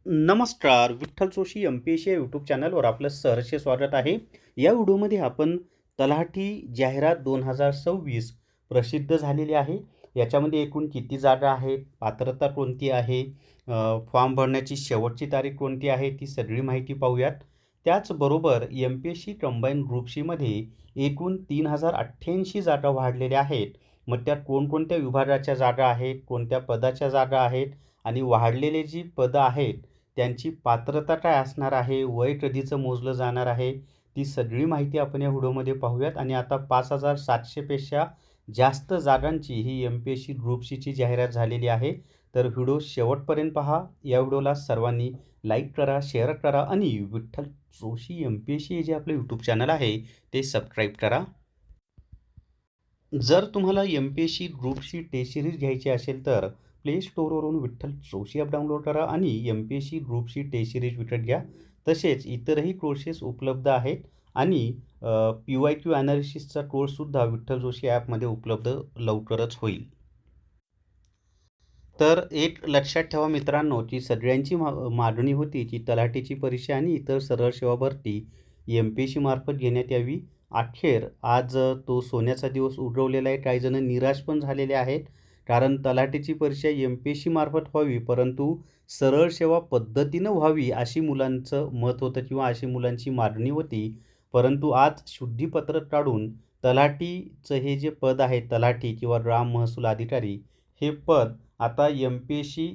नमस्कार. विठ्ठल जोशी एम-पी-एस-सी या यूट्यूब चॅनलवर आपलं सहर्ष स्वागत आहे. या व्हिडिओमध्ये आपण तलाठी जाहिरात 2026 प्रसिद्ध झालेली आहे. याच्यामध्ये एकूण किती जागा आहेत, पात्रता कोणती आहे, फॉर्म भरण्याची शेवटची तारीख कोणती आहे, ती सगळी माहिती पाहूयात. त्याचबरोबर एम-पी-एस-सी कंबाईन ग्रुप सीमध्ये एकूण 3088 जागा वाढलेल्या आहेत. मग त्यात कोणकोणत्या विभागाच्या जागा आहेत, कोणत्या पदाच्या जागा आहेत आणि वाढलेले जी पदं आहेत त्यांची पात्रता काय असणार आहे, वय कधीचं मोजलं जाणार आहे, ती सगळी माहिती आपण या व्हिडिओमध्ये पाहूयात. आणि आता 5700 पेक्षा जास्त जागांची ही एम-पी-एस-सी ग्रुप सीची जाहिरात झालेली आहे. तर व्हिडिओ शेवटपर्यंत पहा. या व्हिडिओला सर्वांनी लाईक करा, शेअर करा आणि विठ्ठल जोशी एम-पी-एस-सी हे जे आपलं यूट्यूब चॅनल आहे ते सबस्क्राईब करा. जर तुम्हाला MPSC group C test series घ्यायची असेल तर प्ले स्टोअरवरून विठ्ठल जोशी ॲप डाउनलोड करा आणि MPSC group C test series विकत घ्या. तसेच इतरही कोर्सेस उपलब्ध आहेत आणि PYQ ॲनालिसिसचा कोर्ससुद्धा विठ्ठल जोशी ॲपमध्ये उपलब्ध लवकरच होईल. तर एक लक्षात ठेवा मित्रांनो, की सगळ्यांची मागणी होती की तलाठीची परीक्षा आणि इतर सरळ सेवा भरती एम-पी-एस-सी मार्फत घेण्यात यावी. अखेर आज तो सोन्याचा दिवस उगवलेला आहे. काही जण निराश पण झालेले आहेत, कारण तलाठीची परीक्षा एम-पी-एस-सी मार्फत व्हावी, परंतु सरळ सेवा पद्धतीनं व्हावी अशी मुलांचं मत होतं किंवा अशी मुलांची मागणी होती. परंतु आज शुद्धीपत्रक काढून तलाठीचं हे जे पद आहे, तलाठी किंवा ग्राम महसूल अधिकारी, हे पद आता एम-पी-एस-सी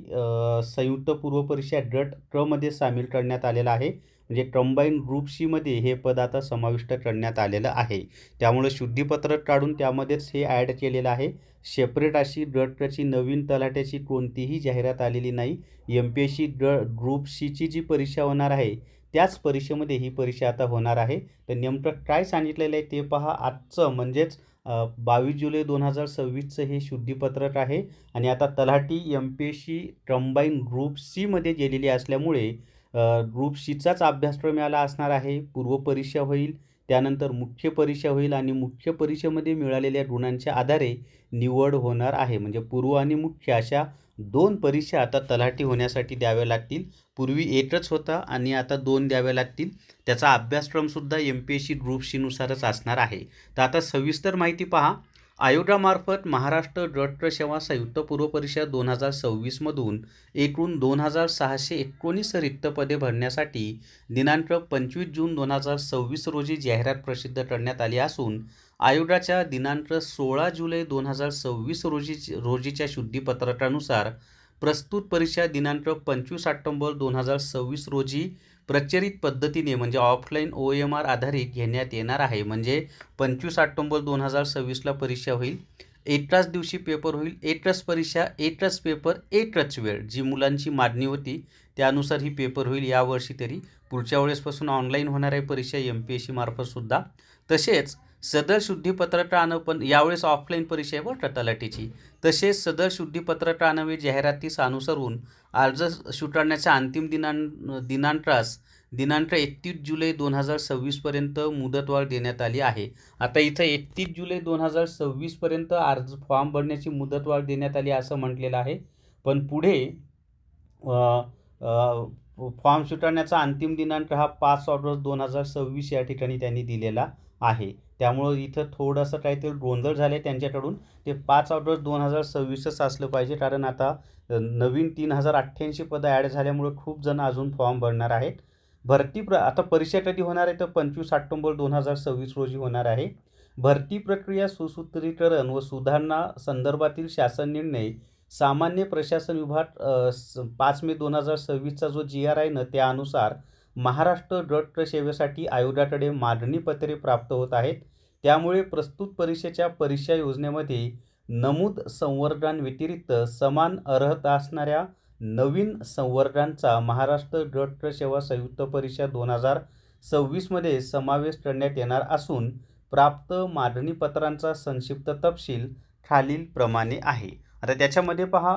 संयुक्त पूर्व परीक्षा गट क मध्ये सामील करण्यात आलेलं आहे. म्हणजे कंबाईन ग्रुप सीमध्ये हे पद आता समाविष्ट करण्यात आलेलं आहे. त्यामुळे शुद्धीपत्रक काढून त्यामध्येच हे ॲड केलेलं आहे. सेपरेट अशी गट कची नवीन तलाट्याची कोणतीही जाहिरात आलेली नाही. एम-पी-एस-सी ग्रुप सीची जी परीक्षा होणार आहे त्याच परीक्षेमध्ये ही परीक्षा आता होणार आहे. तर नेमकं काय सांगितलेलं आहे ते पहा. आजचं म्हणजेच 22 जुलै 2026चं हे शुद्धीपत्रक आहे. आणि आता तलाठी एम-पी-एस-सी कंबाईन ग्रुप सीमध्ये गेलेली असल्यामुळे ग्रुप सीचाच अभ्यासक्रम याला असणार आहे. पूर्वपरीक्षा होईल, त्यानंतर मुख्य परीक्षा होईल आणि मुख्य परीक्षेमध्ये मिळालेल्या गुणांच्या आधारे निवड होणार आहे. म्हणजे पूर्व आणि मुख्य अशा 2 परीक्षा आता तलाठी होण्यासाठी द्याव्या लागतील. पूर्वी एकच होता आणि आता 2 द्याव्या लागतील. त्याचा अभ्यासक्रमसुद्धा एम-पी-एस-सी ग्रुप सीनुसारच असणार आहे. तर आता सविस्तर माहिती पहा. आयोगामार्फत महाराष्ट्र गट सेवा संयुक्त पूर्व परीक्षा 2026 मधून एकूण 2619 रिक्त पदे भरण्यासाठी दिनांक 25 जून 2026 रोजी जाहिरात प्रसिद्ध करण्यात आली असून आयोगाच्या दिनांक 16 जुलै 2026 रोजीच्या शुद्धीपत्रकानुसार प्रस्तुत परीक्षा दिनांक 25 ऑक्टोबर 2026 रोजी प्रचलित पद्धतीने म्हणजे ऑफलाईन OMR आधारित घेण्यात येणार आहे. म्हणजे 25 ऑक्टोबर 2026ला परीक्षा होईल. एकाच दिवशी पेपर होईल, एकच परीक्षा, एकच पेपर, एकच वेळ. जी मुलांची मागणी होती त्यानुसार ही पेपर होईल यावर्षी तरी. पुढच्या वेळेसपासून ऑनलाईन होणार आहे परीक्षा एम-पी-एस-सी मार्फत सुद्धा. तसेच सदर शुद्धीपत्रक आणं पण यावेळेस ऑफलाईन परीक्षा आहे बरं तलाठीची. तसेच सदर शुद्धीपत्रक आणावे जाहिरातीस अनुसरून अर्ज स्वीकारण्याच्या अंतिम दिनांकास दिनांक 31 जुलै 2026 पर्यंत मुदतवाढ देण्यात आली आहे. आता इथं 31 जुलै 2026 पर्यंत अर्ज फॉर्म भरण्याची मुदतवाढ देण्यात आली असं म्हटलेलं आहे. पण पुढे फॉर्म स्वीकारण्याचा अंतिम दिनांक हा 5 ऑगस्ट 2026 या ठिकाणी त्यांनी दिलेला आहे. त्यामुळं इथं थोडंसं काहीतरी गोंधळ झाले त्यांच्याकडून. ते 5 ऑगस्ट 2026च असलं पाहिजे, कारण आता नवीन 3088 पदं ॲड झाल्यामुळे खूप जण अजून फॉर्म भरणार आहेत. आता परीक्षा कधी होणार आहे तर 25 ऑक्टोबर 2026 रोजी होणार आहे. भरती प्रक्रिया सुसूत्रीकरण व सुधारणा संदर्भातील शासन निर्णय सामान्य प्रशासन विभाग 5 मे 2026चा जो GR आहे ना त्यानुसार महाराष्ट्र गट सेवेसाठी आयोगाकडे मागणीपत्रे प्राप्त होत आहेत. त्यामुळे प्रस्तुत परीक्षेच्या परीक्षा योजनेमध्ये नमूद संवर्गांव्यतिरिक्त समान अर्हता असणाऱ्या नवीन संवर्गांचा महाराष्ट्र गट सेवा संयुक्त परीक्षा 2026 मध्ये समावेश करण्यात येणार असून प्राप्त मागणीपत्रांचा संक्षिप्त तपशील खालीलप्रमाणे आहे. आता त्याच्यामध्ये पहा,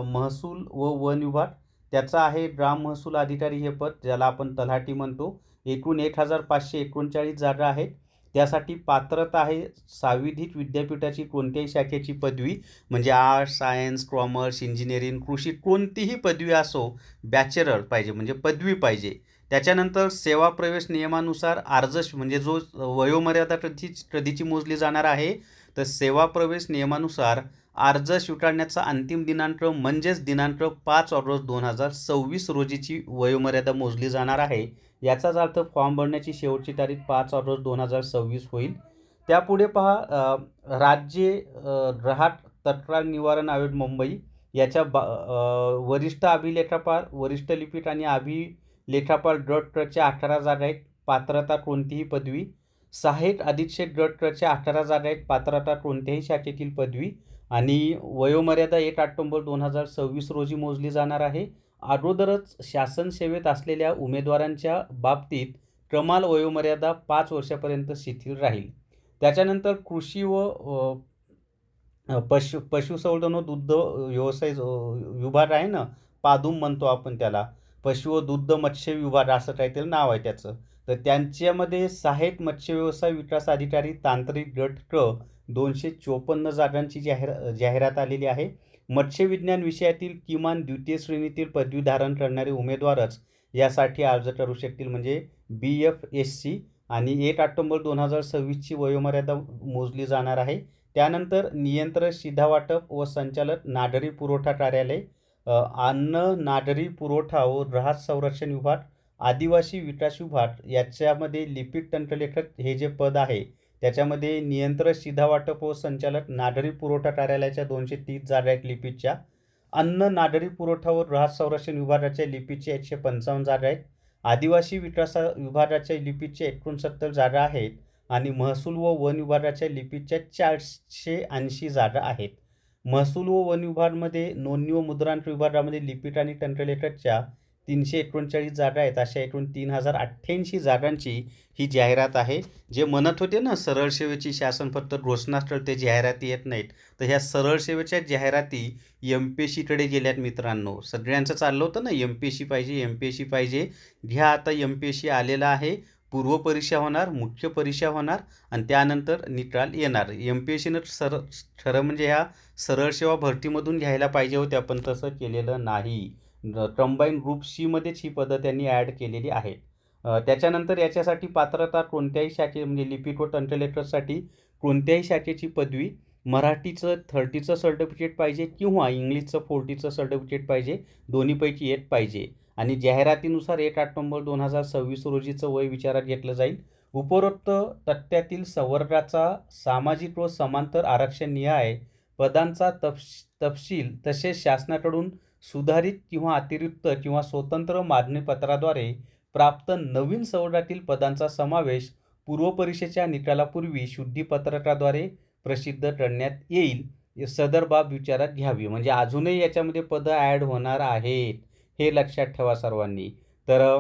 महसूल व वन विभाग त्याचा आहे ग्राम महसूल अधिकारी हे पद, ज्याला आपण तलाठी म्हणतो. एकूण 1539 जागा आहेत. त्यासाठी पात्रता आहे सांविधिक विद्यापीठाची कोणत्याही शाखेची पदवी, म्हणजे आर्ट्स, सायन्स, कॉमर्स, इंजिनिअरिंग, कृषी कोणतीही पदवी असो, बॅचलर पाहिजे म्हणजे पदवी पाहिजे. त्याच्यानंतर सेवा प्रवेश नियमानुसार अर्ज म्हणजे जो वयोमर्यादा कधीची मोजली जाणार आहे, तर सेवा प्रवेश नियमानुसार अर्ज स्वीकारण्याचा अंतिम दिनांक म्हणजेच दिनांक 5 ऑगस्ट 2026 रोजीची वयोमर्यादा मोजली जाणार आहे. याचाच अर्थ फॉर्म भरण्याची शेवटची तारीख 5 ऑगस्ट 2026 होईल. त्यापुढे पहा, राज्य ग्राहक तक्रार निवारण आयोग मुंबई याच्या वरिष्ठ अभिलेखापाल, वरिष्ठ लिपिक आणि अभिलेखापाल गट क्रच्या 18 जागा आहेत. पात्रता कोणतीही पदवी. सहाय्यक अधीक्षक गट क्रच्या 18 जागा आहेत. पात्रता कोणत्याही शाखेतील पदवी. आणि वयोमर्यादा 1 ऑक्टोबर 2026 रोजी मोजली जाणार आहे. अगोदरच शासन सेवेत असलेल्या उमेदवारांच्या बाबतीत कमाल वयोमर्यादा 5 वर्षापर्यंत शिथिल राहील. त्याच्यानंतर कृषी व पशुसंवर्धन व दुग्ध व्यवसाय विभाग आहे ना, पादुम म्हणतो आपण त्याला, पशु व दुग्ध मत्स्य विभाग असं काहीतरी नाव आहे त्याचं. तर त्यांच्यामध्ये सहाय्यक मत्स्य व्यवसाय विकास अधिकारी तांत्रिक गट क 254 जागांची जाहिरात आलेली आहे. मत्स्य विज्ञान विषयातील किमान द्वितीय श्रेणीतील पदवी धारण करणारे उमेदवारच यासाठी अर्ज करू शकतील, म्हणजे BFSC. आणि 1 ऑक्टोबर 2026ची वयोमर्यादा मोजली जाणार आहे. त्यानंतर नियंत्रक, शिधावाटप व संचालक, नागरी पुरवठा कार्यालय, अन्न नागरी पुरवठा व ग्राहक संरक्षण विभाग, आदिवासी विकास विभाग याच्यामध्ये लिपिक तंत्रलेखक हे जे पद आहे त्याच्यामध्ये नियंत्रक, शिधावाटप व संचालक, नागरी पुरवठा कार्यालयाच्या 230 जागा आहेत लिपिकच्या. अन्न नागरी पुरवठा व ग्राहक संरक्षण विभागाच्या लिपिकच्या 155 जागा आहेत. आदिवासी विकास विभागाच्या लिपिकच्या 69 जागा आहेत. आणि महसूल व वन विभागाच्या लिपिकच्या 480 जागा आहेत. महसूल व वन विभागामध्ये नोंदणी व मुद्रांक विभागामध्ये लिपिक आणि तंत्रलेखकच्या 339 जागा आहेत. अशा एकूण 3088 जागांची ही जाहिरात आहे. जे म्हणत होते ना सरळ सेवेची शासन फक्त घोषणा करते, जाहिराती येत नाहीत, तर ह्या सरळ सेवेच्या जाहिराती MPSCकडे गेल्यात मित्रांनो. सगळ्यांचं चाललं होतं ना MPSC पाहिजे, MPSC पाहिजे. घ्या आता MPSC आलेलं आहे. पूर्वपरीक्षा होणार, मुख्य परीक्षा होणार आणि त्यानंतर निकाल येणार. MPSCनं खरं म्हणजे ह्या सरळ सेवा भरतीमधून घ्यायला पाहिजे होत्या, पण तसं केलेलं नाही. कंबाईन ग्रुप C मध्येच ही पदं त्यांनी ॲड केलेली आहेत. त्याच्यानंतर याच्यासाठी पात्रता कोणत्याही शाखे म्हणजे लिपिक व तंत्रलेखकसाठी कोणत्याही शाखेची पदवी, मराठीचं 30चं सर्टिफिकेट पाहिजे किंवा इंग्लिशचं 40चं सर्टिफिकेट पाहिजे, दोन्हीपैकी एक पाहिजे. आणि जाहिरातीनुसार 1 ऑक्टोबर 2026 रोजीचं वय विचारात घेतलं जाईल. उपरोक्त तक्त्यातील संवर्गाचा सामाजिक व समांतर आरक्षण निहाय पदांचा तपशील तसेच शासनाकडून सुधारित किंवा अतिरिक्त किंवा स्वतंत्र मागणीपत्राद्वारे प्राप्त नवीन संवर्गातील पदांचा समावेश पूर्वपरीक्षेच्या निकालापूर्वी शुद्धीपत्रकाद्वारे प्रसिद्ध करण्यात येईल. सदर बाब विचारात घ्यावी. म्हणजे अजूनही याच्यामध्ये पदं ॲड होणार आहेत, हे लक्षात ठेवा सर्वांनी. तर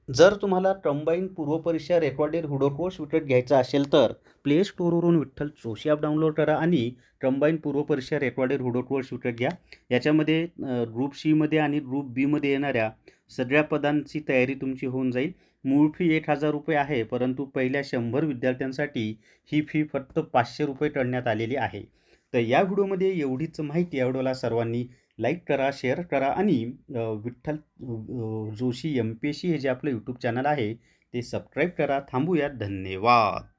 जर तुम्हाला कंबाईन पूर्वपरीक्षा रेकॉर्डेड हुडो कोर्स विकत घ्यायचा असेल तर प्ले स्टोअरवरून विठ्ठल जोशी ॲप डाउनलोड करा आणि कंबाईन पूर्वपरीक्षा रेकॉर्डेड हुडो कोर्स विकत घ्या. याच्यामध्ये ग्रुप C मध्ये आणि ग्रुप B मध्ये येणाऱ्या सगळ्या पदांची तयारी तुमची होऊन जाईल. मूळ फी 1000 रुपये आहे, परंतु पहिल्या 100 विद्यार्थ्यांसाठी ही फी फक्त 500 रुपये करण्यात आलेली आहे. तर या व्हिडिओमध्ये एवढीच माहिती. या व्हिडिओला सर्वांनी लाईक करा, शेअर करा आणि विठ्ठल जोशी MPSC हे जे आपलं यूट्यूब चॅनल आहे ते सबस्क्राईब करा. थांबूयात. धन्यवाद.